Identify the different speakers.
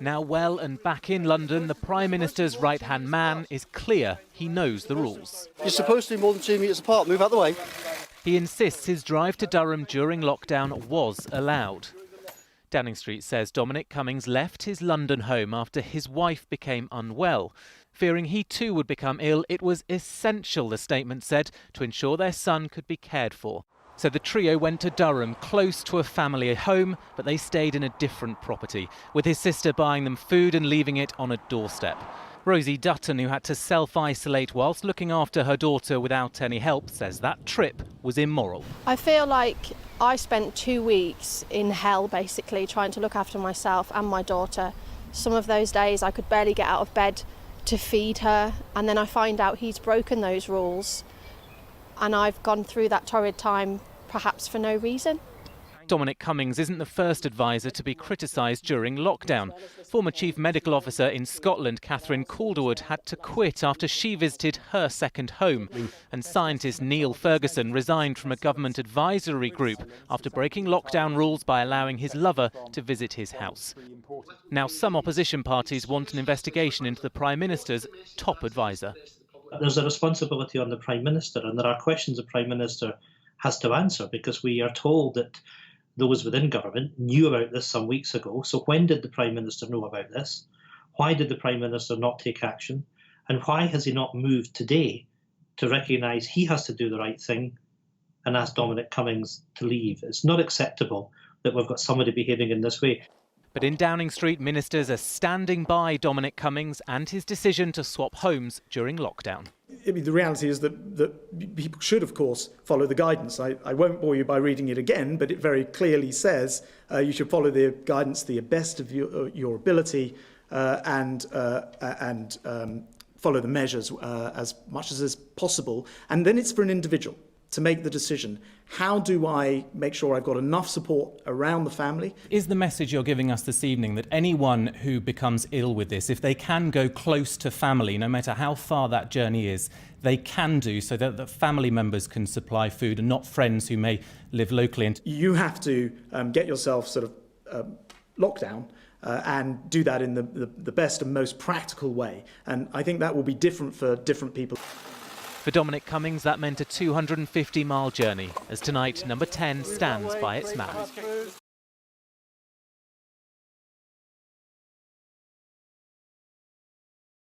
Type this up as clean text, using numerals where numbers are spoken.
Speaker 1: Now well and back in London, the Prime Minister's right-hand man is clear he knows the rules.
Speaker 2: You're supposed to be more than 2 metres apart. Move out the way.
Speaker 1: He insists his drive to Durham during lockdown was allowed. Downing Street says Dominic Cummings left his London home after his wife became unwell. Fearing he too would become ill, it was essential, the statement said, to ensure their son could be cared for. So the trio went to Durham, close to a family home, but they stayed in a different property, with his sister buying them food and leaving it on a doorstep. ROSIE, DUTTON, who had to self-isolate whilst looking after her daughter without any help, says that trip was immoral.
Speaker 3: I feel like I spent 2 weeks in hell, basically, trying to look after myself and my daughter. Some of those days I could barely get out of bed to feed her, and then I find out he's broken those rules, and I've gone through that torrid time perhaps for no reason.
Speaker 1: Dominic Cummings isn't the first advisor to be criticised during lockdown. Former Chief Medical Officer in Scotland, Catherine Calderwood, had to quit after she visited her second home. And scientist Neil Ferguson resigned from a government advisory group after breaking lockdown rules by allowing his lover to visit his house. Now some opposition parties want an investigation into the Prime Minister's top advisor.
Speaker 4: There's a responsibility on the Prime Minister, and there are questions the Prime Minister has to answer, because we are told that those within government knew about this some weeks ago. So when did the Prime Minister know about this? Why did the Prime Minister not take action? And why has he not moved today to recognise he has to do the right thing and ask Dominic Cummings to leave? It's not acceptable that we've got somebody behaving in this way.
Speaker 1: But in Downing Street, ministers are standing by Dominic Cummings and his decision to swap homes during lockdown.
Speaker 5: I mean, the reality is that people should, of course, follow the guidance. I won't bore you by reading it again, but it very clearly says you should follow the guidance to the best of your ability and follow the measures as much as is possible. And then it's for an individual to make the decision. How do I make sure I've got enough support around the family?
Speaker 1: Is the message you're giving us this evening that anyone who becomes ill with this, if they can go close to family, no matter how far that journey is, they can do, so that the family members can supply food and not friends who may live locally?
Speaker 5: You have to get yourself sort of locked down and do that in the best and most practical way. And I think that will be different for different people.
Speaker 1: For Dominic Cummings, that meant a 250-mile journey, as tonight number 10 stands by its man.